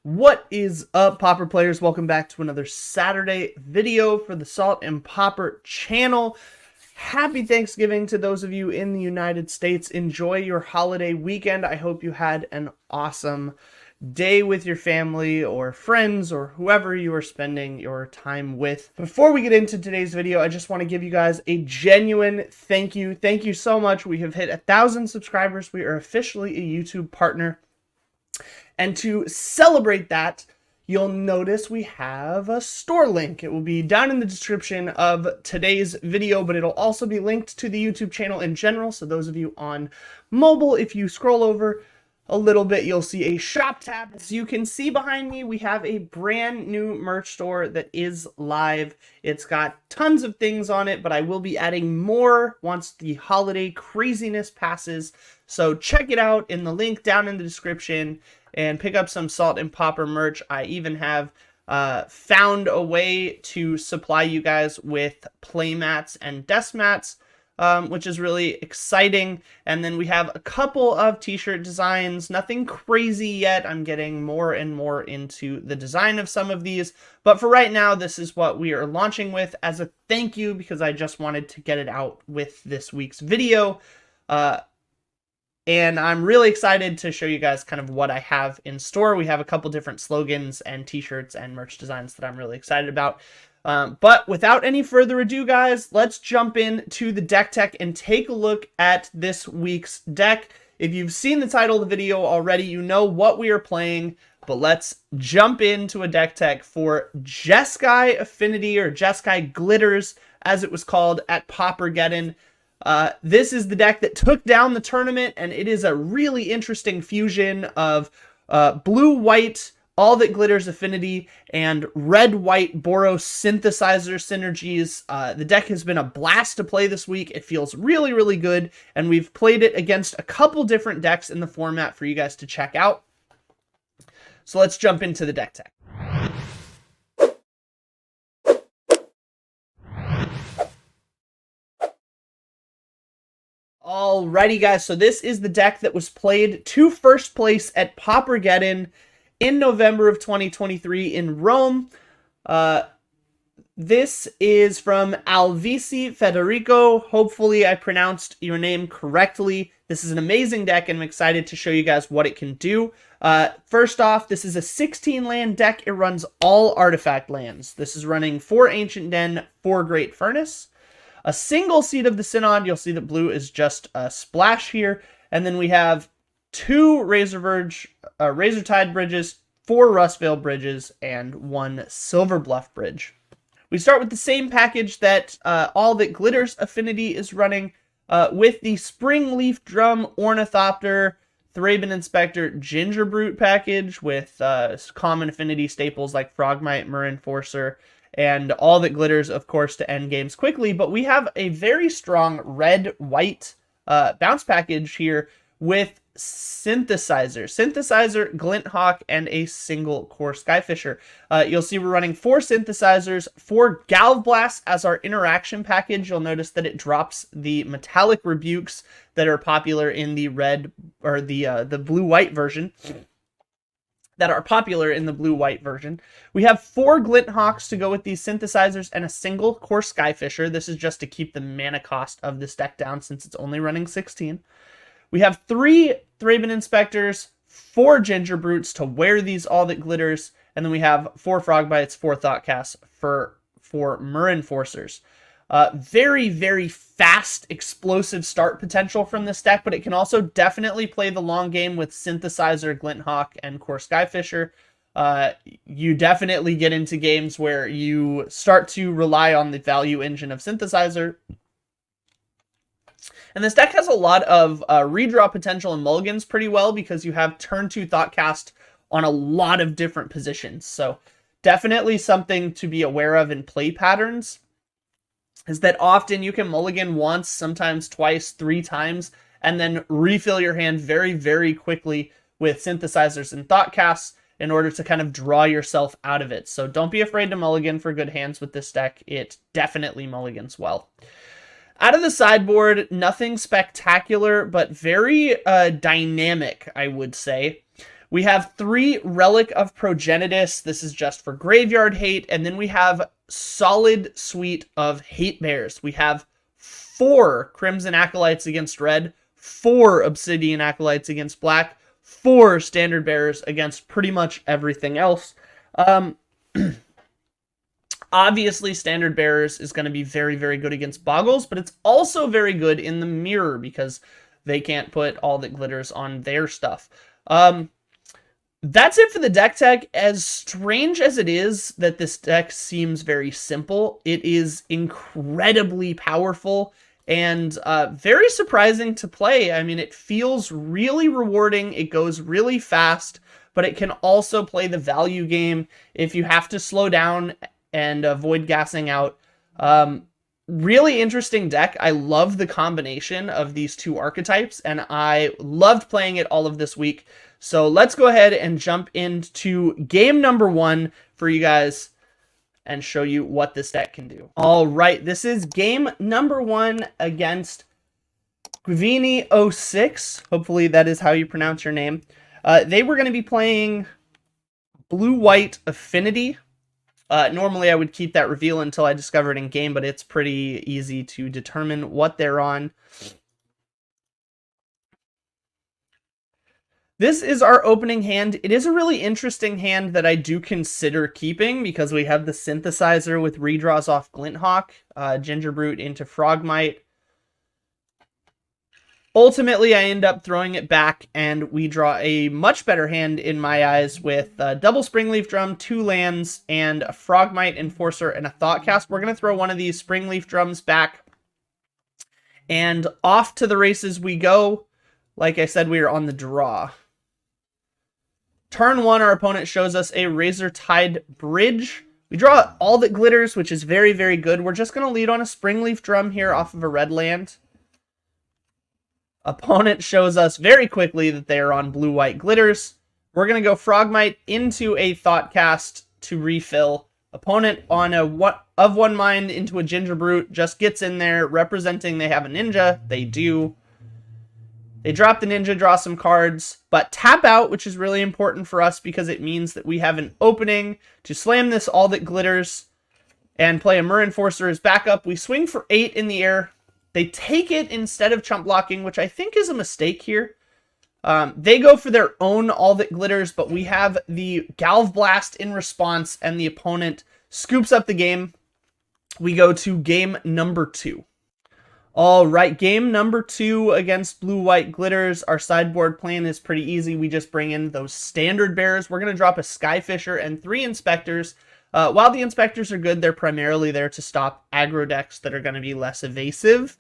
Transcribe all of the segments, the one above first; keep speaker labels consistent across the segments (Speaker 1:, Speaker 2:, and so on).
Speaker 1: What is up, Pauper players? Welcome back to another Saturday video for the Salt and Pauper channel. Happy Thanksgiving to those of you in the United States. Enjoy your holiday weekend. I hope you had an awesome day with your family or friends or whoever you are spending your time with. Before we get into today's video, I just want to give you guys a genuine thank you. Thank you so much. We have hit 1,000 subscribers. We are officially a YouTube partner. And to celebrate that, you'll notice we have a store link. It will be down in the description of today's video, but it'll also be linked to the YouTube channel in general. So those of you on mobile, if you scroll over a little bit, you'll see a shop tab. As you can see behind me, we have a brand new merch store that is live. It's got tons of things on it, but I will be adding more once the holiday craziness passes. So check it out in the link down in the description and pick up some Salt and Pauper merch. I even have found a way to supply you guys with play mats and desk mats, which is really exciting. And then we have a couple of t-shirt designs, nothing crazy yet. I'm getting more and more into the design of some of these, but for right now, this is what we are launching with as a thank you, because I just wanted to get it out with this week's video. And I'm really excited to show you guys kind of what I have in store. We have a couple different slogans and t-shirts and merch designs that I'm really excited about. But without any further ado, guys, let's jump into the Decktech and take a look at this week's deck. If you've seen the title of the video already, you know what we are playing, but let's jump into a Decktech for Jeskai Affinity, or Jeskai Glitters, as it was called at Paupergeddon. This is the deck that took down the tournament, and it is a really interesting fusion of blue-white All That Glitters Affinity and red-white Boros synthesizer synergies. The deck has been a blast to play this week. It feels really, really good, and we've played it against a couple different decks in the format for you guys to check out. So let's jump into the deck tech. Alrighty, guys, so this is the deck that was played to first place at Paupergeddon in November of 2023 in Rome. This is from Alvisi Federico. Hopefully I pronounced your name correctly. This is an amazing deck, and I'm excited to show you guys what it can do. First off, this is a 16-land deck. It runs all artifact lands. This is running 4 Ancient Den, 4 Great Furnace, a single Seed of the Synod. You'll see that blue is just a splash here. And then we have 2 Razortide Bridges, 4 Rustvale Bridges, and 1 Silver Bluff Bridge. We start with the same package that All That Glitters Affinity is running, with the Spring Leaf Drum Ornithopter Thraben Inspector Gingerbrute package with common affinity staples like Frogmite, Murr Enforcer, and All That Glitters, of course, to end games quickly. But we have a very strong red-white bounce package here with Synthesizer, Glinthawk, and a single core Skyfisher. You'll see we're running 4 Synthesizers, 4 Galvblasts as our interaction package. You'll notice that it drops the metallic rebukes that are popular in the red, or the blue-white version. We have 4 Glinthawks to go with these Synthesizers and a single core Skyfisher. This is just to keep the mana cost of this deck down since it's only running 16. We have 3 Thraben Inspectors, 4 Gingerbrutes to wear these All That Glitters, and then we have 4 Frogbites, 4 Thoughtcasts for 4 Murr Enforcers. Very, very fast, explosive start potential from this deck, but it can also definitely play the long game with Synthesizer, Glinthawk, and core Skyfisher. You definitely get into games where you start to rely on the value engine of Synthesizer. And this deck has a lot of redraw potential and mulligans pretty well, because you have turn 2 Thoughtcast on a lot of different positions. So definitely something to be aware of in play patterns is that often you can mulligan once, sometimes twice, 3 times, and then refill your hand very, very quickly with Synthesizers and Thoughtcasts in order to kind of draw yourself out of it. So don't be afraid to mulligan for good hands with this deck. It definitely mulligans well. Out of the sideboard, nothing spectacular, but very dynamic, I would say. We have 3 Relic of Progenitus. This is just for graveyard hate. And then we have Solid Suite of Hate Bears. We have 4 Crimson Acolytes against red, 4 Obsidian Acolytes against black, 4 Standard Bearers against pretty much everything else. Obviously, Standard Bearers is going to be very, very good against Boggles, but it's also very good in the mirror because they can't put all that glitters on their stuff. That's it for the deck tech. As strange as it is that this deck seems very simple, it is incredibly powerful and very surprising to play. I mean, it feels really rewarding. It goes really fast, but it can also play the value game if you have to slow down and avoid gassing out. Really interesting deck. I love the combination of these 2 archetypes, and I loved playing it all of this week. So let's go ahead and jump into game number 1 for you guys and show you what this deck can do. All right, this is game number 1 against Gwini06. Hopefully that is how you pronounce your name. They were going to be playing Blue-White Affinity. Normally I would keep that reveal until I discover it in game, but it's pretty easy to determine what they're on. This is our opening hand. It is a really interesting hand that I do consider keeping because we have the Synthesizer with redraws off Glinthawk, Gingerbrute into Frogmite. Ultimately, I end up throwing it back, and we draw a much better hand in my eyes with double Springleaf Drum, 2 lands, and a Frogmite Enforcer and a Thoughtcast. We're going to throw one of these Springleaf Drums back, and off to the races we go. Like I said, we are on the draw. Turn 1, our opponent shows us a Razortide Bridge. We draw all that glitters, which is very, very good. We're just going to lead on a Springleaf Drum here off of a red land. Opponent shows us very quickly that they are on blue-white glitters. We're going to go Frogmite into a Thoughtcast to refill. Opponent on a of one mind into a Gingerbrute just gets in there, representing they have a ninja. They do. They drop the ninja, draw some cards, but tap out, which is really important for us because it means that we have an opening to slam this all that glitters and play a Myr Enforcer as backup. We swing for 8 in the air. They take it instead of chump blocking, which I think is a mistake here. They go for their own all that glitters, but we have the Galv Blast in response, and the opponent scoops up the game. We go to game number 2. All right, game number 2 against blue-white glitters. Our sideboard plan is pretty easy. We just bring in those standard bears. We're going to drop a Skyfisher and 3 inspectors. While the inspectors are good, they're primarily there to stop aggro decks that are going to be less evasive.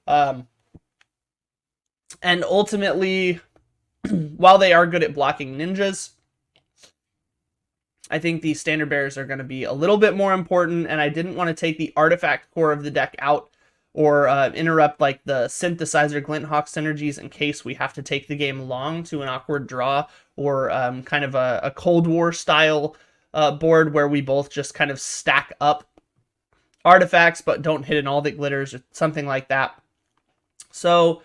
Speaker 1: And ultimately, while they are good at blocking ninjas, I think the standard bears are going to be a little bit more important, and I didn't want to take the artifact core of the deck out or interrupt like the Synthesizer Glinthawk synergies in case we have to take the game long to an awkward draw or kind of a Cold War style board where we both just kind of stack up artifacts but don't hit an all that glitters or something like that. So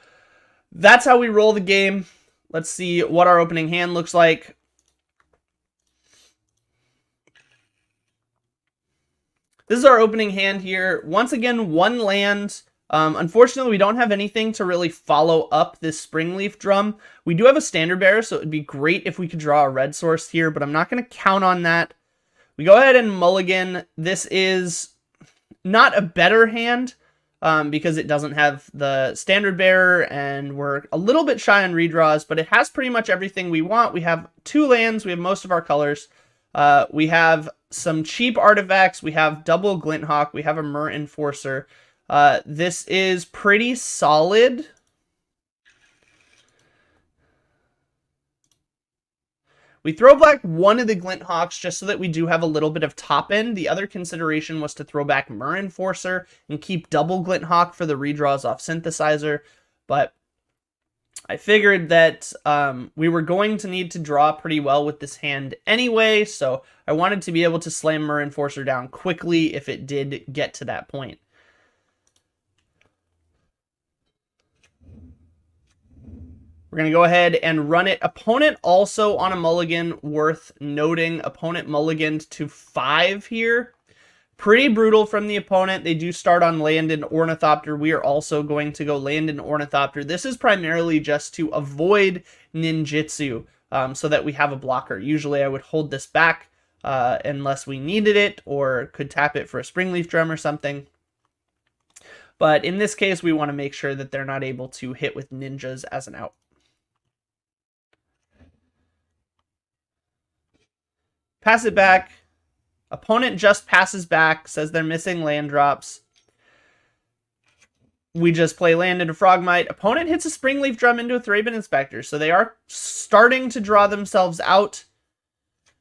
Speaker 1: that's how we roll the game. Let's see what our opening hand looks like. This is our opening hand here. Once again, 1 land. Unfortunately, we don't have anything to really follow up this Springleaf Drum. We do have a standard bearer, so it would be great if we could draw a red source here, but I'm not going to count on that. We go ahead and mulligan. This is not a better hand because it doesn't have the standard bearer, and we're a little bit shy on redraws, but it has pretty much everything we want. We have 2 lands. We have most of our colors. We have some cheap artifacts. We have double Glinthawk. We have a Myr Enforcer. This is pretty solid. We throw back one of the Glinthawks just so that we do have a little bit of top end. The other consideration was to throw back Myr Enforcer and keep double Glinthawk for the redraws off Synthesizer. But I figured that we were going to need to draw pretty well with this hand anyway, so I wanted to be able to slam Myr Enforcer down quickly if it did get to that point. We're going to go ahead and run it. Opponent also on a mulligan, worth noting. Opponent mulliganed to 5 here. Pretty brutal from the opponent. They do start on land and Ornithopter. We are also going to go land and Ornithopter. This is primarily just to avoid Ninjutsu, so that we have a blocker. Usually I would hold this back unless we needed it or could tap it for a Springleaf Drum or something. But in this case, we want to make sure that they're not able to hit with ninjas as an out. Pass it back. Opponent just passes back, says they're missing land drops. We just play land into Frogmite. Opponent hits a Springleaf Drum into a Thraben Inspector, so they are starting to draw themselves out.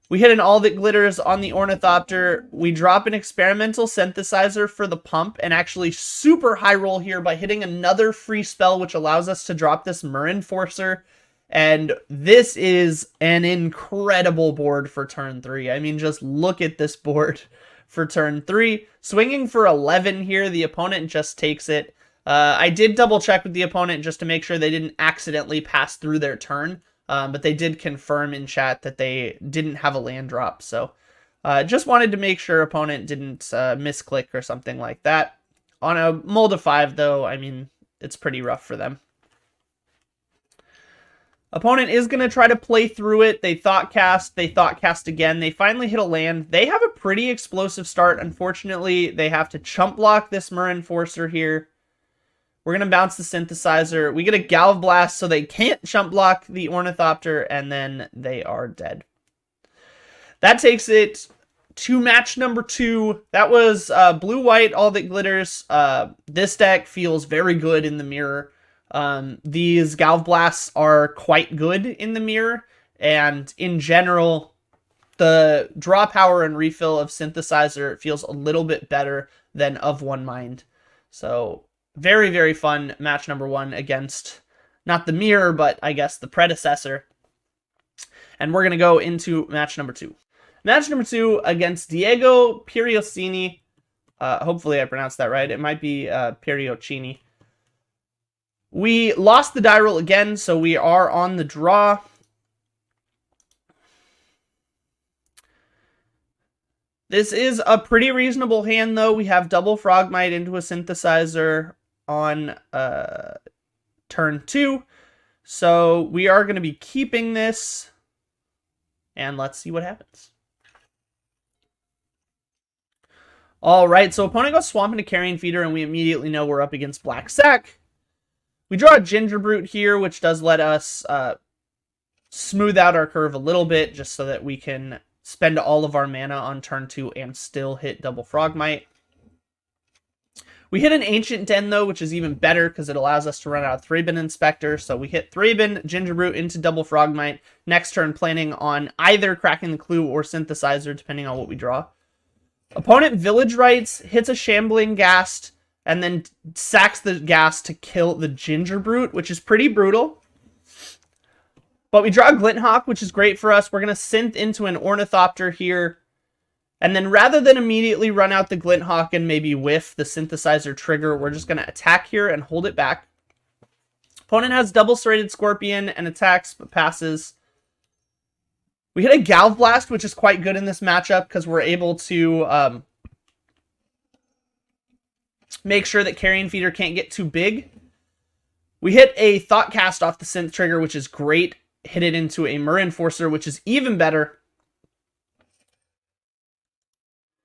Speaker 1: We hit an All That Glitters on the Ornithopter. We drop an Experimental Synthesizer for the pump, and actually super high roll here by hitting another free spell, which allows us to drop this Enforcer. And this is an incredible board for turn 3. I mean, just look at this board for turn 3. Swinging for 11 here. The opponent just takes it. I did double check with the opponent just to make sure they didn't accidentally pass through their turn. But they did confirm in chat that they didn't have a land drop. So just wanted to make sure opponent didn't misclick or something like that. On a mold of 5, though, I mean, it's pretty rough for them. Opponent is going to try to play through it. They thought cast again. They finally hit a land. They have a pretty explosive start. Unfortunately, they have to chump block this Enforcer here. We're going to bounce the Synthesizer. We get a Galv Blast, so they can't chump block the Ornithopter, and then they are dead. That takes it to match number 2. That was blue-white, All That Glitters. This deck feels very good in the mirror. These Galv Blasts are quite good in the mirror, and in general, the draw power and refill of Synthesizer feels a little bit better than Of One Mind. So, very, very fun match number 1 against, not the mirror, but I guess the predecessor. And we're going to go into match number 2. Match number 2 against Diego Periocini. Hopefully I pronounced that right. It might be Periocini. We lost the die roll again, so we are on the draw. This is a pretty reasonable hand, though. We have double Frogmite into a Synthesizer on turn 2. So we are going to be keeping this. And let's see what happens. Alright, so opponent goes Swamp into Carrion Feeder, and we immediately know we're up against Black Sack. We draw a Ginger Brute here, which does let us smooth out our curve a little bit, just so that we can spend all of our mana on turn 2 and still hit double Frogmite. We hit an Ancient Den, though, which is even better because it allows us to run out a Thraben Inspector. So we hit Thraben, Ginger Brute into double Frogmite. Next turn, planning on either Cracking the Clue or Synthesizer, depending on what we draw. Opponent Village Rites, hits a Shambling Ghast, and then sacks the Ghast to kill the Ginger Brute, which is pretty brutal. But we draw a Glinthawk, which is great for us. We're going to synth into an Ornithopter here. And then rather than immediately run out the Glinthawk and maybe whiff the Synthesizer trigger, we're just going to attack here and hold it back. Opponent has double Serrated Scorpion and attacks but passes. We hit a Galv Blast, which is quite good in this matchup because we're able to make sure that Carrion Feeder can't get too big. We hit a Thought Cast off the Synth trigger, which is great. Hit it into a Enforcer, which is even better.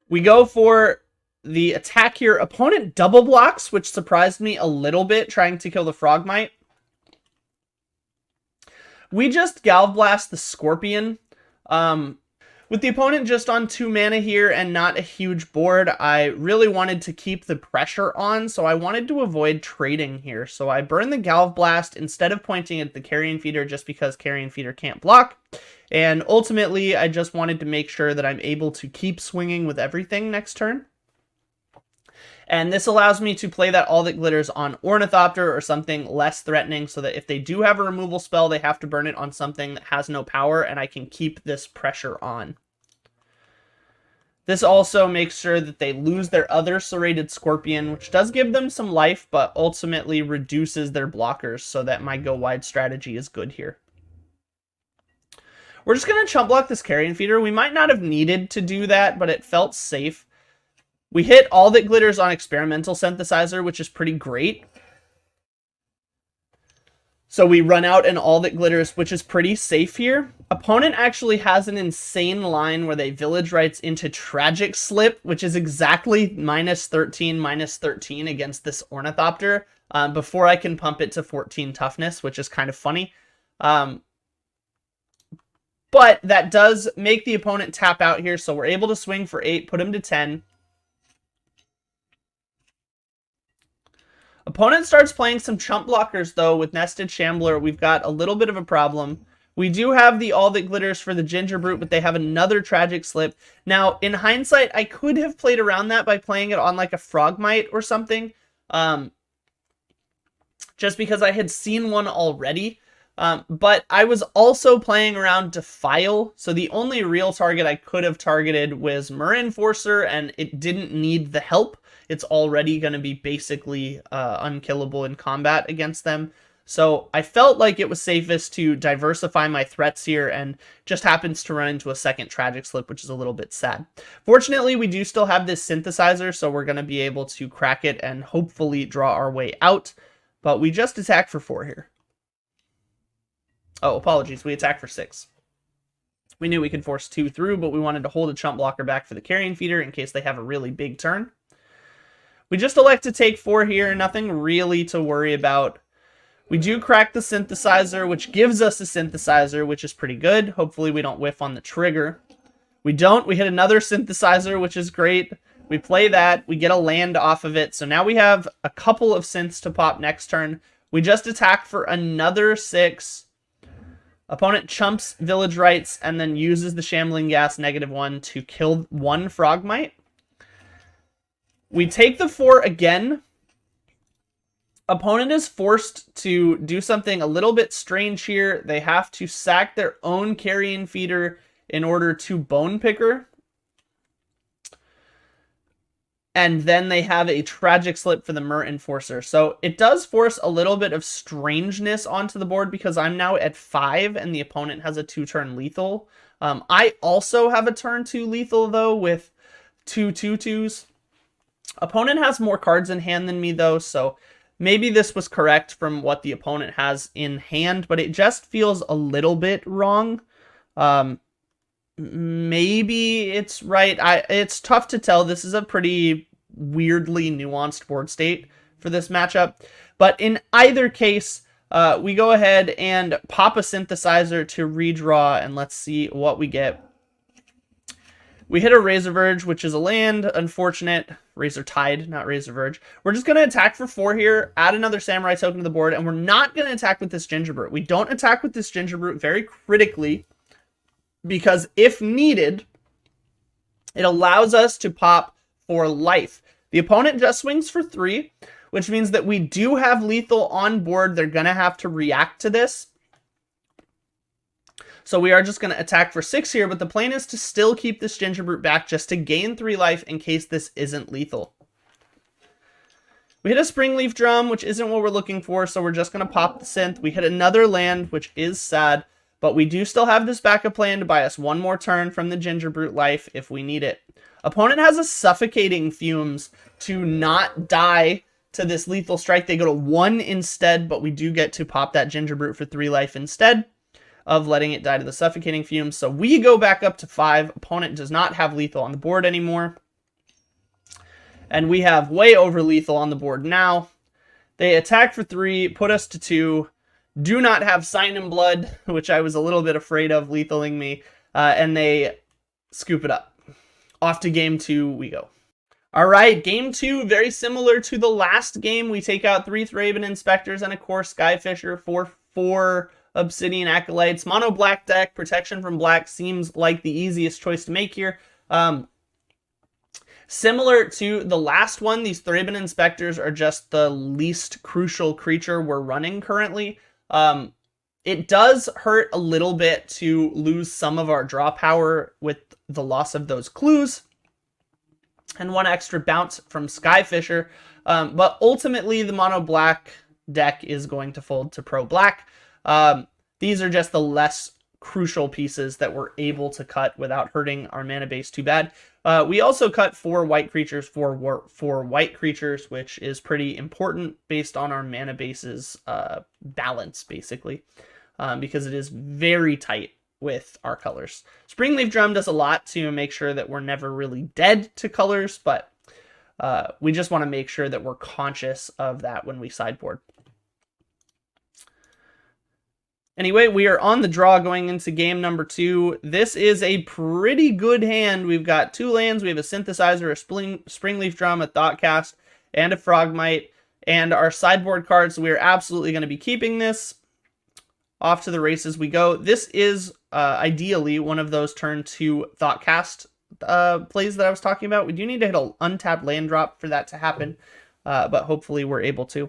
Speaker 1: We go for the attack here. Opponent double blocks, which surprised me a little bit, trying to kill the Frogmite. We just Galv Blast the Scorpion. With the opponent just on 2 mana here and not a huge board, I really wanted to keep the pressure on, so I wanted to avoid trading here. So I burned the Galv Blast instead of pointing at the Carrion Feeder just because Carrion Feeder can't block. And ultimately, I just wanted to make sure that I'm able to keep swinging with everything next turn. And this allows me to play that All That Glitters on Ornithopter or something less threatening so that if they do have a removal spell, they have to burn it on something that has no power, and I can keep this pressure on. This also makes sure that they lose their other serrated scorpion, which does give them some life, but ultimately reduces their blockers so that my go wide strategy is good here. We're just going to chump block this carrion feeder. We might not have needed to do that, but it felt safe. We hit All That Glitters on Experimental Synthesizer, which is pretty great. So we run out an All That Glitters, which is pretty safe here. Opponent actually has an insane line where they Village Rites into Tragic Slip, which is exactly -13 against this Ornithopter, before I can pump it to 14 toughness, which is kind of funny. But that does make the opponent tap out here, so we're able to swing for 8, put him to 10. Opponent starts playing some chump blockers, though, with Nested Shambler. We've got a little bit of a problem. We do have the All That Glitters for the Ginger Brute, but they have another Tragic Slip. Now, in hindsight, I could have played around that by playing it on like a Frogmite or something. Just because I had seen one already. But I was also playing around Defile, so the only real target I could have targeted was Enforcer, and it didn't need the help. It's already going to be basically unkillable in combat against them. So I felt like it was safest to diversify my threats here, and just happens to run into a second Tragic Slip, which is a little bit sad. Fortunately, we do still have this Synthesizer, so we're going to be able to crack it and hopefully draw our way out. But we just attack for 4 here. Oh, apologies. We attack for 6. We knew we could force 2 through, but we wanted to hold a chump blocker back for the carrion feeder in case they have a really big turn. We just elect to take 4 here. Nothing really to worry about. We do crack the Synthesizer, which gives us a Synthesizer, which is pretty good. Hopefully we don't whiff on the trigger. We don't. We hit another Synthesizer, which is great. We play that. We get a land off of it. So now we have a couple of synths to pop next turn. We just attack for another 6. Opponent chumps Village Rites and then uses the Shambling Gas -1 to kill 1 Frogmite. We take the 4 again. Opponent is forced to do something a little bit strange here. They have to sack their own carrion feeder in order to Bone Picker. And then they have a Tragic Slip for the Enforcer. So it does force a little bit of strangeness onto the board because I'm now at 5 and the opponent has a 2-turn lethal. I also have a turn 2 lethal, though, with 2 2/2s. Opponent has more cards in hand than me, though, so maybe this was correct from what the opponent has in hand, but it just feels a little bit wrong. Maybe it's right. It's tough to tell. This is a pretty weirdly nuanced board state for this matchup. But in either case, we go ahead and pop a Synthesizer to redraw, and let's see what we get. We hit a Razor Verge, which is a land. Unfortunate. Razor Tide, not Razor Verge. We're just going to attack for 4 here, add another Samurai token to the board, and we're not going to attack with this Ginger Brute. We don't attack with this Ginger Brute very critically, because if needed, it allows us to pop for life. The opponent just swings for 3, which means that we do have lethal on board. They're going to have to react to this. So we are just going to attack for 6 here, but the plan is to still keep this Ginger Brute back just to gain 3 life in case this isn't lethal. We hit a Springleaf Drum, which isn't what we're looking for, so we're just going to pop the synth. We hit another land, which is sad, but we do still have this backup plan to buy us 1 more turn from the Ginger Brute life if we need it. Opponent has a Suffocating Fumes to not die to this lethal strike. They go to 1 instead, but we do get to pop that Ginger Brute for 3 life instead of letting it die to the Suffocating Fumes. So we go back up to 5. Opponent does not have lethal on the board anymore. And we have way over lethal on the board now. They attack for 3, put us to 2. Do not have Sign in Blood, which I was a little bit afraid of lethaling me. And they scoop it up. Off to game 2 we go. All right, game 2, very similar to the last game. We take out 3 Thraben Inspectors and a core Skyfisher for 4 Obsidian Acolytes. Mono black deck, protection from black seems like the easiest choice to make here. Similar to the last one, these Thraben Inspectors are just the least crucial creature we're running currently. It does hurt a little bit to lose some of our draw power with the loss of those clues. and 1 extra bounce from Skyfisher. But ultimately, the mono black deck is going to fold to pro black. These are just the less crucial pieces that we're able to cut without hurting our mana base too bad. We also cut 4 white creatures for white creatures, which is pretty important based on our mana base's balance, basically, because it is very tight with our colors. Springleaf Drum does a lot to make sure that we're never really dead to colors, but we just want to make sure that we're conscious of that when we sideboard. Anyway, we are on the draw going into game number 2. This is a pretty good hand. We've got 2 lands. We have a Synthesizer, a Springleaf Drum, a Thoughtcast, and a Frogmite. And our sideboard cards, we are absolutely going to be keeping this. Off to the races we go. This is ideally one of those turn 2 Thoughtcast plays that I was talking about. We do need to hit an untapped land drop for that to happen, but hopefully we're able to.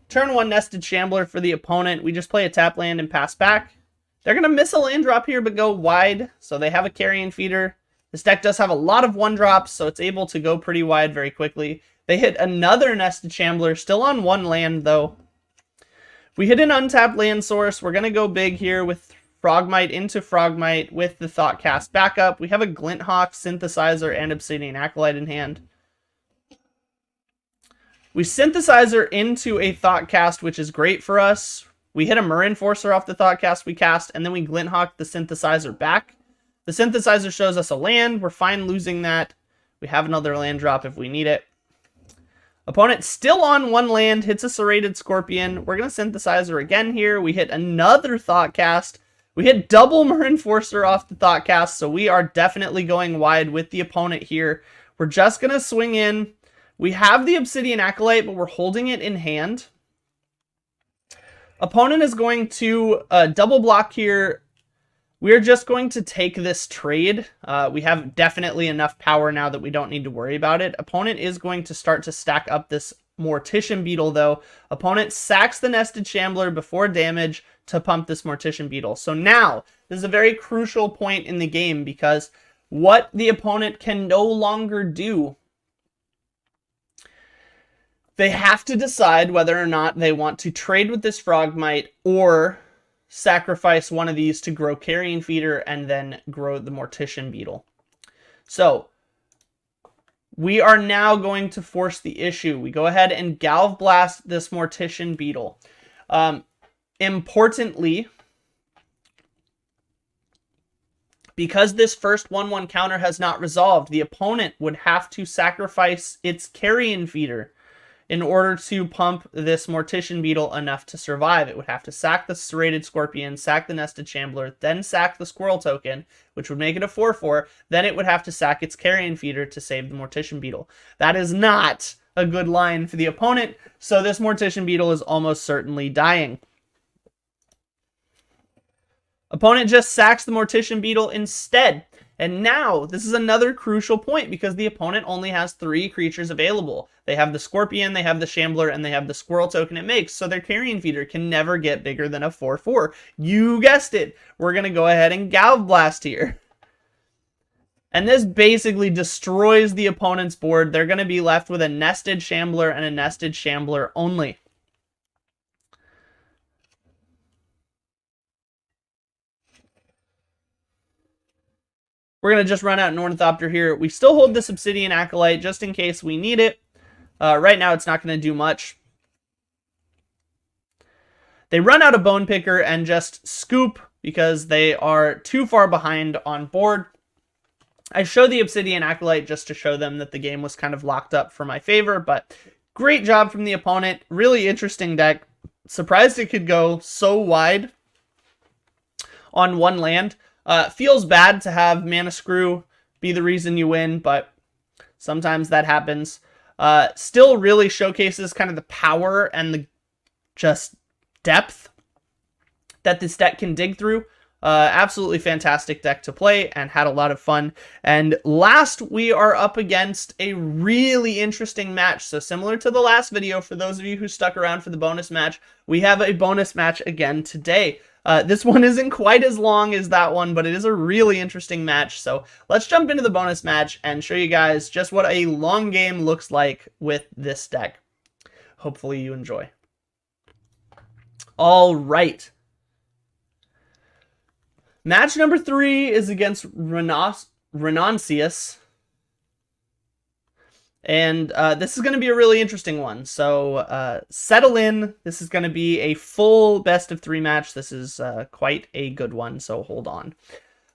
Speaker 1: Turn 1 Nested Shambler for the opponent. We just play a tap land and pass back. They're going to miss a land drop here, but go wide, so they have a Carrion Feeder. This deck does have a lot of 1-drops, so it's able to go pretty wide very quickly. They hit another Nested Shambler, still on 1 land, though. We hit an untapped land source. We're going to go big here with Frogmite into Frogmite with the Thoughtcast backup. We have a Glinthawk, Synthesizer, and Obsidian Acolyte in hand. We Synthesizer into a Thoughtcast, which is great for us. We hit a Enforcer off the Thoughtcast we cast, and then we Glinthawk the Synthesizer back. The Synthesizer shows us a land. We're fine losing that. We have another land drop if we need it. Opponent still on 1 land, hits a Serrated Scorpion. We're going to Synthesizer again here. We hit another Thoughtcast. We hit double Enforcer off the Thoughtcast, so we are definitely going wide with the opponent here. We're just going to swing in. We have the Obsidian Acolyte, but we're holding it in hand. Opponent is going to double block here. We're just going to take this trade. We have definitely enough power now that we don't need to worry about it. Opponent is going to start to stack up this Mortician Beetle, though. Opponent sacks the Nested Shambler before damage to pump this Mortician Beetle. So now, this is a very crucial point in the game, because what the opponent can no longer do, they have to decide whether or not they want to trade with this Frogmite or sacrifice one of these to grow Carrion Feeder and then grow the Mortician Beetle. So we are now going to force the issue. We go ahead and Galv Blast this Mortician Beetle. Importantly, because this first 1/1 counter has not resolved, the opponent would have to sacrifice its Carrion Feeder in order to pump this Mortician Beetle enough to survive. It would have to sack the Serrated Scorpion, sack the Nested Shambler, then sack the Squirrel token, which would make it a 4/4. Then it would have to sack its Carrion Feeder to save the Mortician Beetle. That is not a good line for the opponent, so this Mortician Beetle is almost certainly dying. Opponent just sacks the Mortician Beetle instead. And now, this is another crucial point, because the opponent only has 3 creatures available. They have the Scorpion, they have the Shambler, and they have the Squirrel token it makes, so their Carrion Feeder can never get bigger than a 4/4. You guessed it! We're going to go ahead and Galv Blast here. And this basically destroys the opponent's board. They're going to be left with a Nested Shambler and a Nested Shambler only. We're going to just run out an Ornithopter here. We still hold this Obsidian Acolyte just in case we need it. Right now, it's not going to do much. They run out of Bone Picker and just scoop because they are too far behind on board. I show the Obsidian Acolyte just to show them that the game was kind of locked up for my favor, but great job from the opponent. Really interesting deck. Surprised it could go so wide on 1 land. Feels bad to have Mana Screw be the reason you win, but sometimes that happens. Still really showcases kind of the power and the just depth that this deck can dig through. Absolutely fantastic deck to play, and had a lot of fun. And last, we are up against a really interesting match. So similar to the last video, for those of you who stuck around for the bonus match, we have a bonus match again today. This one isn't quite as long as that one, but it is a really interesting match. So let's jump into the bonus match and show you guys just what a long game looks like with this deck. Hopefully you enjoy. All right. Match number 3 is against Renancius. And this is going to be a really interesting one. So settle in. This is going to be a full best of 3 match. This is quite a good one, so hold on.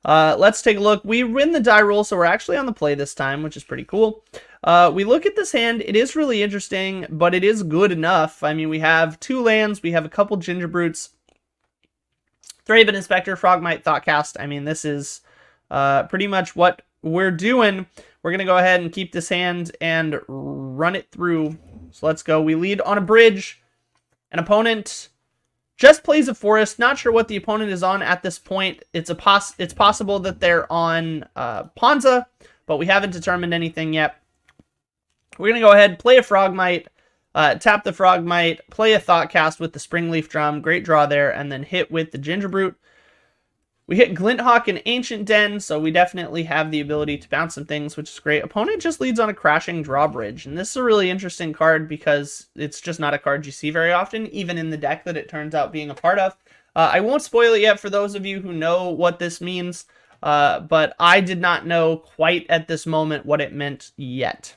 Speaker 1: Let's take a look. We win the die roll, so we're actually on the play this time, which is pretty cool. We look at this hand. It is really interesting, but it is good enough. I mean, we have 2 lands. We have a couple Ginger Brutes. Thraben Inspector, Frogmite, Thoughtcast. I mean, this is pretty much what we're doing. We're going to go ahead and keep this hand and run it through. So let's go. We lead on a bridge. An opponent just plays a forest. Not sure what the opponent is on at this point. It's possible that they're on Ponza, but we haven't determined anything yet. We're going to go ahead, play a Frogmite, tap the Frogmite, play a Thoughtcast with the Springleaf Drum. Great draw there, and then hit with the Ginger Brute. We hit Glinthawk and Ancient Den, so we definitely have the ability to bounce some things, which is great. Opponent just leads on a Crashing Drawbridge, and this is a really interesting card because it's just not a card you see very often, even in the deck that it turns out being a part of. I won't spoil it yet for those of you who know what this means, but I did not know quite at this moment what it meant yet.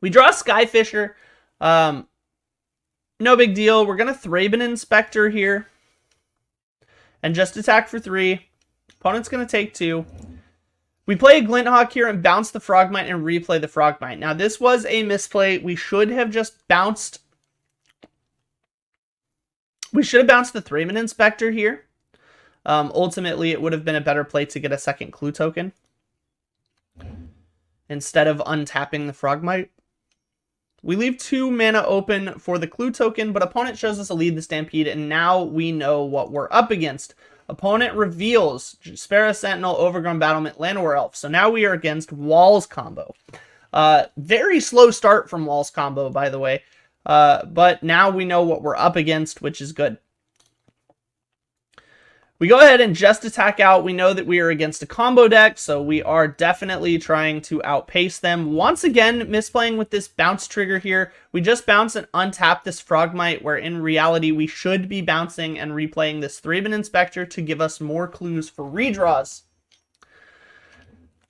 Speaker 1: We draw Skyfisher. No big deal. We're going to Thraben Inspector here. And just attack for 3. Opponent's going to take 2. We play a Glinthawk here and bounce the Frogmite and replay the Frogmite. Now, this was a misplay. We should have just bounced. We should have bounced the Thraben Inspector here. Ultimately, it would have been a better play to get a second clue token instead of untapping the Frogmite. We leave 2 mana open for the clue token, but opponent shows us a lead the Stampede, and now we know what we're up against. Opponent reveals Sparrow Sentinel, Overgrown Battlement, Llanowar Elf. So now we are against Walls combo. Very slow start from Walls combo, by the way. But now we know what we're up against, which is good. We go ahead and just attack out. We know that we are against a combo deck, so we are definitely trying to outpace them. Once again, misplaying with this bounce trigger here. We just bounce and untap this Frogmite, where in reality we should be bouncing and replaying this Thraben Inspector to give us more clues for redraws.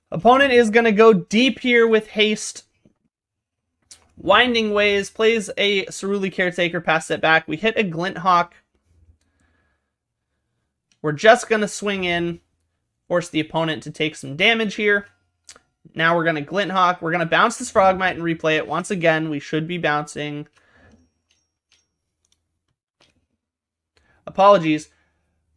Speaker 1: Opponent is going to go deep here with haste. Winding Ways, plays a Ceruli Caretaker, pass it back. We hit a Glinthawk. We're just going to swing in, force the opponent to take some damage here. Now we're going to Glinthawk. We're going to bounce this Frogmite and replay it. Once again, we should be bouncing. Apologies.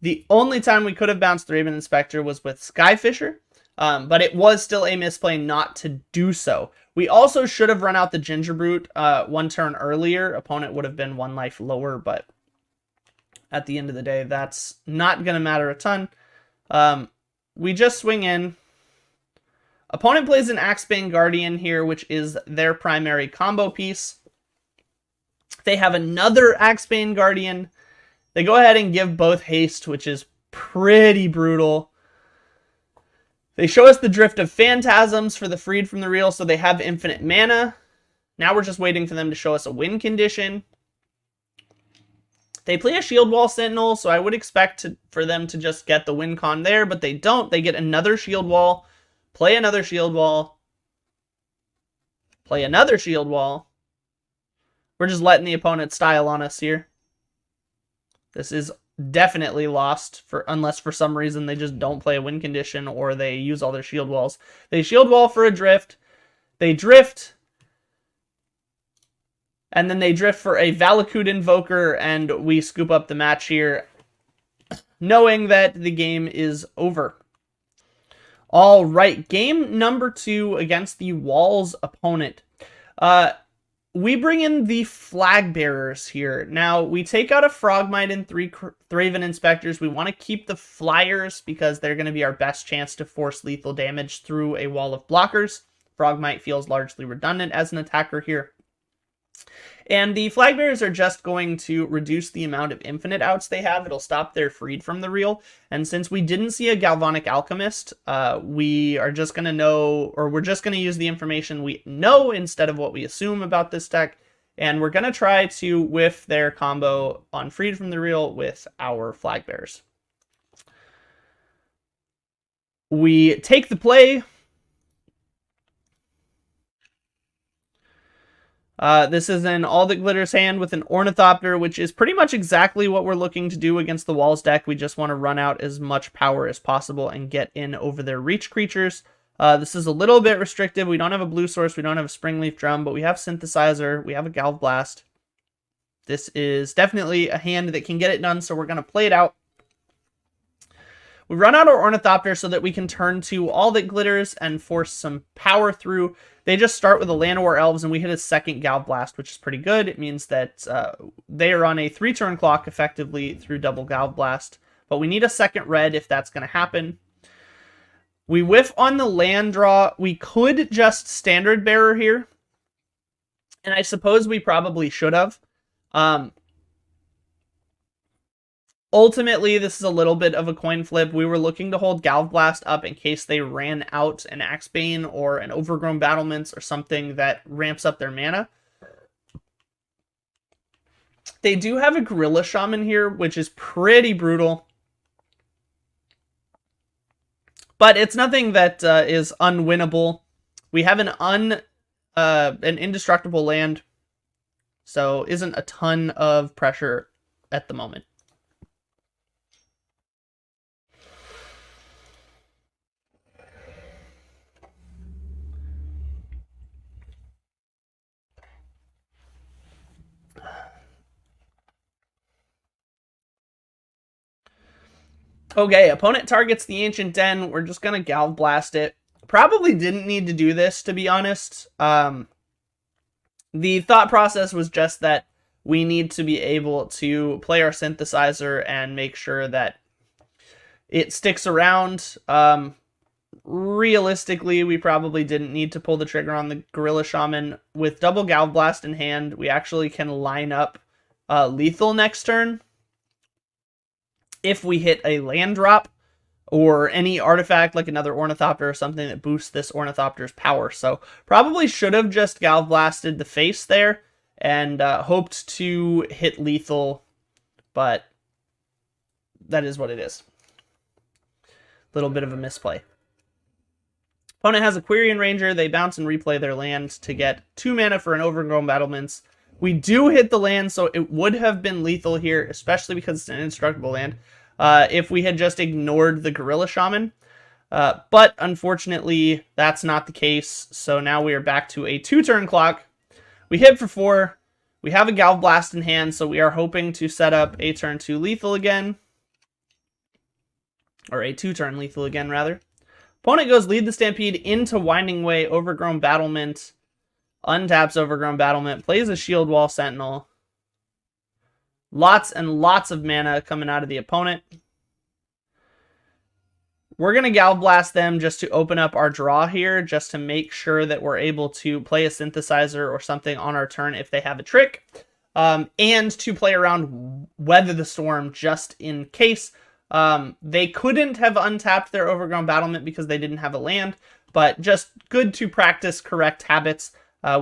Speaker 1: The only time we could have bounced Thraben Inspector was with Skyfisher, but it was still a misplay not to do so. We also should have run out the Ginger Brute 1 turn earlier. Opponent would have been 1 life lower, but at the end of the day, that's not going to matter a ton. We just swing in. Opponent plays an Axebane Guardian here, which is their primary combo piece. They have another Axebane Guardian. They go ahead and give both haste, which is pretty brutal. They show us the Drift of Phantasms for the Freed from the Real, so they have infinite mana. Now we're just waiting for them to show us a win condition. They play a Shield Wall Sentinel, so I would expect for them to just get the win con there, but they don't. They get another Shield Wall, play another Shield Wall, play another Shield Wall. We're just letting the opponent style on us here. This is definitely lost, unless for some reason they just don't play a win condition or they use all their Shield Walls. They Shield Wall for a drift. They drift. And then they drift for a Valakut Invoker, and we scoop up the match here, knowing that the game is over. All right, game number 2 against the Walls opponent. We bring in the Flag Bearers here. Now, we take out a Frogmite and 3 Thraben Inspectors. We want to keep the Flyers because they're going to be our best chance to force lethal damage through a wall of blockers. Frogmite feels largely redundant as an attacker here. And the flag bearers are just going to reduce the amount of infinite outs they have. It'll stop their freed from the reel. And since we didn't see a Galvanic Alchemist, we are just going to know, or we're just going to use the information we know instead of what we assume about this deck. And we're going to try to whiff their combo on freed from the reel with our flag bearers. We take the play. This is an All That Glitters hand with an Ornithopter, which is pretty much exactly what we're looking to do against the Walls deck. We just want to run out as much power as possible and get in over their reach creatures. This is a little bit restrictive. We don't have a blue source. We don't have a Springleaf Drum, but we have Synthesizer. We have a Galv Blast. This is definitely a hand that can get it done, so we're going to play it out. We run out our Ornithopter so that we can turn to All That Glitters and force some power through. They just start with a Llanowar Elves, and we hit a second Galv Blast, which is pretty good. It means that they are on a 3-turn clock effectively through double Galv Blast. But we need a second red if that's going to happen. We whiff on the land draw. We could just Standard Bearer here. And I suppose we probably should have. Ultimately, this is a little bit of a coin flip. We were looking to hold Galv Blast up in case they ran out an Axebane or an Overgrown Battlements or something that ramps up their mana. They do have a Gorilla Shaman here, which is pretty brutal. But it's nothing that is unwinnable. We have an indestructible land, so isn't a ton of pressure at the moment. Okay, opponent targets the Ancient Den. We're just going to Galv Blast it. Probably didn't need to do this, to be honest. The thought process was just that we need to be able to play our Synthesizer and make sure that it sticks around. Realistically, we probably didn't need to pull the trigger on the Gorilla Shaman. With double Galv Blast in hand, we actually can line up lethal next turn if we hit a land drop or any artifact like another Ornithopter or something that boosts this Ornithopter's power. So probably should have just Galv Blasted the face there and hoped to hit lethal, but that is what it is. Little bit of a misplay. Opponent has a Quirion Ranger. They bounce and replay their land to get 2 mana for an Overgrown Battlements. We do hit the land, so it would have been lethal here, especially because it's an indestructible land, if we had just ignored the Gorilla Shaman. But unfortunately, that's not the case, so now we are back to a 2-turn clock. We hit for 4. We have a Galv Blast in hand, so we are hoping to set up a turn 2 lethal again. Or a 2-turn lethal again, rather. Opponent goes Lead the Stampede into Winding Way, Overgrown Battlement. Untaps Overgrown Battlement, plays a Shield Wall Sentinel. Lots and lots of mana coming out of the opponent. We're going to Galv Blast them just to open up our draw here, just to make sure that we're able to play a Synthesizer or something on our turn if they have a trick. And to play around Weather the Storm just in case. They couldn't have untapped their Overgrown Battlement because they didn't have a land, but just good to practice correct habits.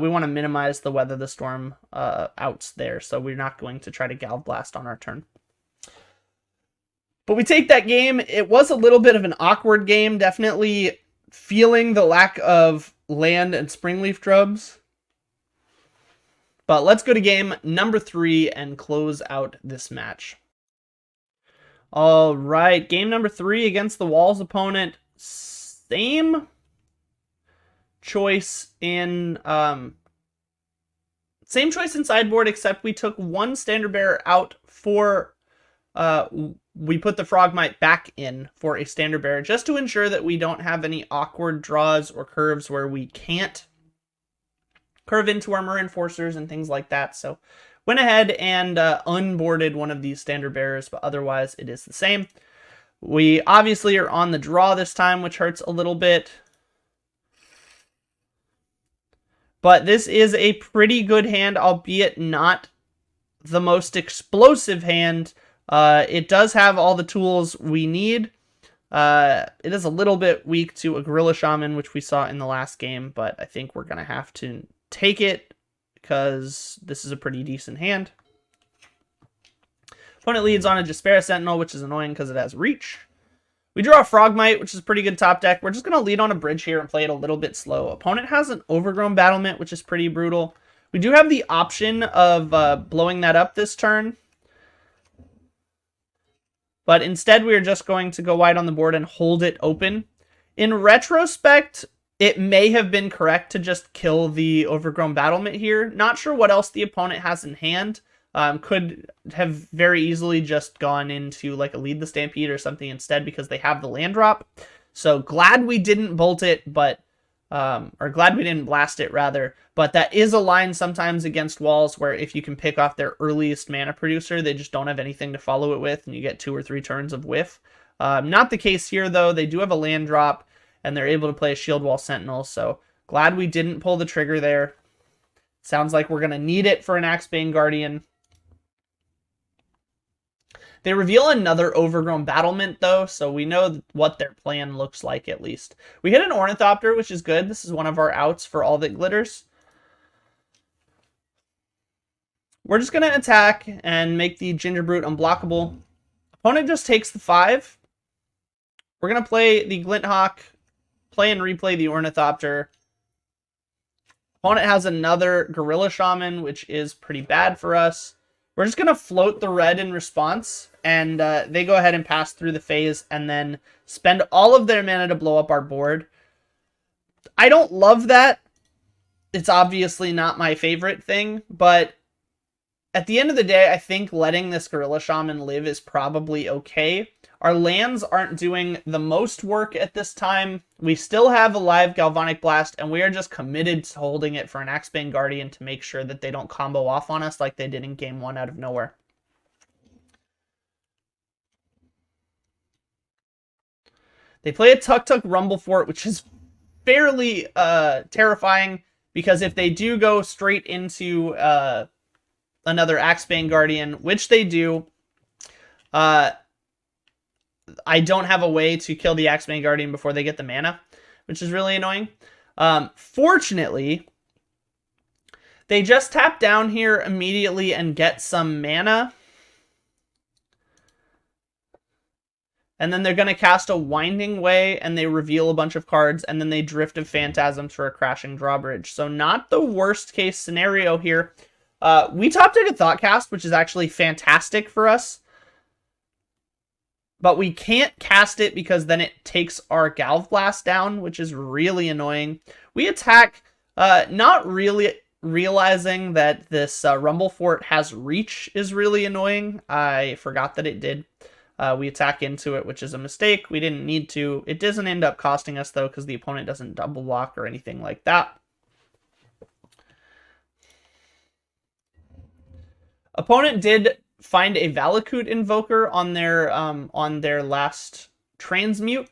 Speaker 1: We want to minimize the Weather the Storm outs there, so we're not going to try to Galv Blast on our turn. But we take that game. It was a little bit of an awkward game, definitely feeling the lack of land and Springleaf Drums. But let's go to game number 3 and close out this match. All right, game number 3 against the Walls opponent. Same choice in sideboard, except we took one Standard Bearer out for we put the Frogmite back in for a Standard Bearer just to ensure that we don't have any awkward draws or curves where we can't curve into Armor Enforcers and things like that. So went ahead and unboarded one of these Standard Bearers, but otherwise it is the same. We obviously are on the draw this time, which hurts a little bit. But this is a pretty good hand, albeit not the most explosive hand. It does have all the tools we need. It is a little bit weak to a Gorilla Shaman, which we saw in the last game, but I think we're going to have to take it because this is a pretty decent hand. Opponent leads on a Jeskai Sentinel, which is annoying because it has reach. We draw a Frogmite, which is pretty good top deck. We're just going to lead on a bridge here and play it a little bit slow. Opponent has an Overgrown Battlement, which is pretty brutal. We do have the option of blowing that up this turn. But instead, we are just going to go wide on the board and hold it open. In retrospect, it may have been correct to just kill the Overgrown Battlement here. Not sure what else the opponent has in hand. Could have very easily just gone into like a Lead the Stampede or something instead because they have the land drop. So glad we didn't bolt it, but or glad we didn't blast it rather. But that is a line sometimes against walls where if you can pick off their earliest mana producer, they just don't have anything to follow it with, and you get 2 or 3 turns of whiff. Not the case here though. They do have a land drop, and they're able to play a Shield Wall Sentinel. So glad we didn't pull the trigger there. Sounds like we're gonna need it for an Axebane Guardian. They reveal another Overgrown Battlement, though, so we know what their plan looks like, at least. We hit an Ornithopter, which is good. This is one of our outs for All That Glitters. We're just going to attack and make the Gingerbrute unblockable. Opponent just takes the 5. We're going to play the Glinthawk, play and replay the Ornithopter. Opponent has another Gorilla Shaman, which is pretty bad for us. We're just going to float the red in response, and they go ahead and pass through the phase and then spend all of their mana to blow up our board. I don't love that. It's obviously not my favorite thing, but at the end of the day, I think letting this Gorilla Shaman live is probably okay. Our lands aren't doing the most work at this time. We still have a live Galvanic Blast, and we are just committed to holding it for an Axebane Guardian to make sure that they don't combo off on us like they did in Game 1 out of nowhere. They play a Tuk Tuk Rumble Fort, which is fairly terrifying, because if they do go straight into another Axebane Guardian, which they do, I don't have a way to kill the Axebane Guardian before they get the mana, which is really annoying. Fortunately, they just tap down here immediately and get some mana. And then they're going to cast a Winding Way, and they reveal a bunch of cards, and then they Drift of Phantasms for a Crashing Drawbridge. So not the worst case scenario here. We top deck a Thoughtcast, which is actually fantastic for us. But we can't cast it because then it takes our Galv Blast down, which is really annoying. We attack, not really realizing that this Rumble Fort has reach is really annoying. I forgot that it did. We attack into it, which is a mistake. We didn't need to. It doesn't end up costing us, though, because the opponent doesn't double block or anything like that. Opponent did find a Valakut Invoker on their last transmute.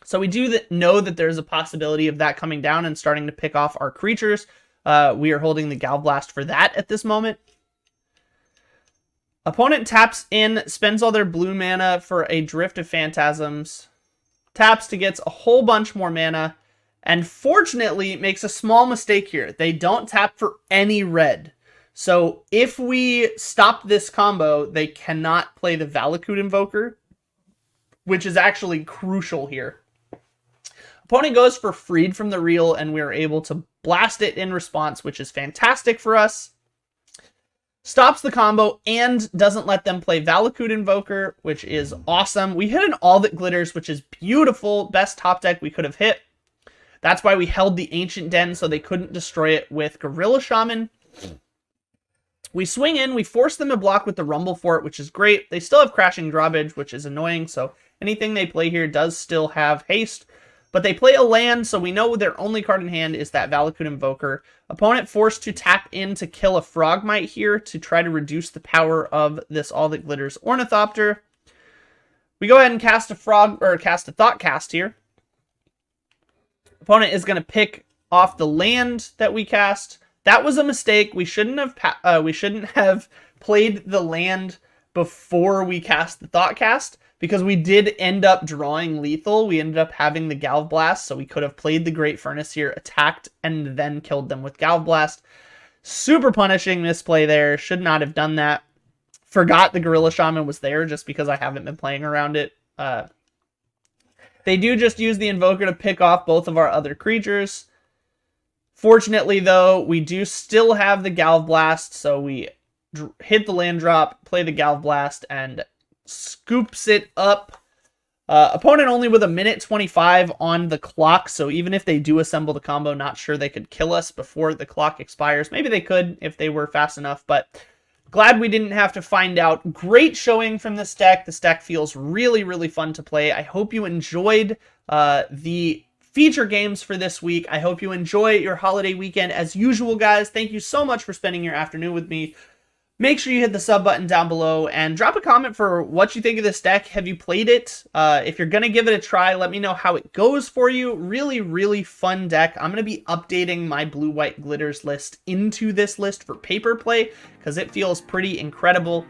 Speaker 1: So we do know that there's a possibility of that coming down and starting to pick off our creatures. We are holding the Galblast for that at this moment. Opponent taps in, spends all their blue mana for a Drift of Phantasms, taps to get a whole bunch more mana, and fortunately makes a small mistake here. They don't tap for any red. So if we stop this combo, they cannot play the Valakut Invoker, which is actually crucial here. Opponent goes for Freed from the Real, and we're able to blast it in response, which is fantastic for us. Stops the combo and doesn't let them play Valakut Invoker, which is awesome. We hit an All That Glitters, which is beautiful. Best top deck we could have hit. That's why we held the Ancient Den, so they couldn't destroy it with Gorilla Shaman. We swing in, we force them to block with the Rumble Fort, which is great. They still have Crashing Drawbridge, which is annoying, so anything they play here does still have haste. But they play a land, so we know their only card in hand is that Valakut Invoker. Opponent forced to tap in to kill a Frogmite here to try to reduce the power of this All That Glitters Ornithopter. We go ahead and cast a Thoughtcast here. Opponent is going to pick off the land that we cast. That was a mistake. We shouldn't have played the land before we cast the Thoughtcast, because we did end up drawing lethal. We ended up having the Galv Blast, so we could have played the Great Furnace here, attacked, and then killed them with Galv Blast. Super punishing misplay there. Should not have done that. Forgot the Gorilla Shaman was there just because I haven't been playing around it. They do just use the Invoker to pick off both of our other creatures. Fortunately, though, we do still have the Galv Blast, so we hit the land drop, play the Galv Blast, and scoops it up. Opponent only with 1:25 on the clock, so even if they do assemble the combo, not sure they could kill us before the clock expires. Maybe they could if they were fast enough, but glad we didn't have to find out. Great showing from this deck. This deck feels really, really fun to play. I hope you enjoyed the feature games for this week. I hope you enjoy your holiday weekend as usual, guys. Thank you so much for spending your afternoon with me. Make sure you hit the sub button down below and drop a comment for what you think of this deck. Have you played it? If you're going to give it a try, let me know how it goes for you. Really, really fun deck. I'm going to be updating my blue-white glitters list into this list for paper play because it feels pretty incredible.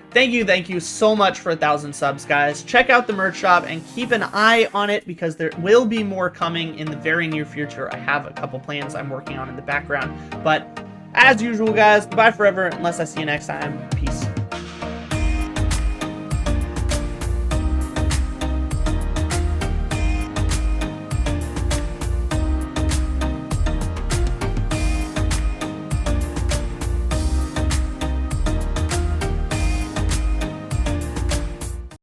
Speaker 1: Thank you so much for 1,000 subs, guys. Check out the merch shop and keep an eye on it because there will be more coming in the very near future. I have a couple plans I'm working on in the background, but as usual, guys, goodbye forever, unless I see you next time. Peace.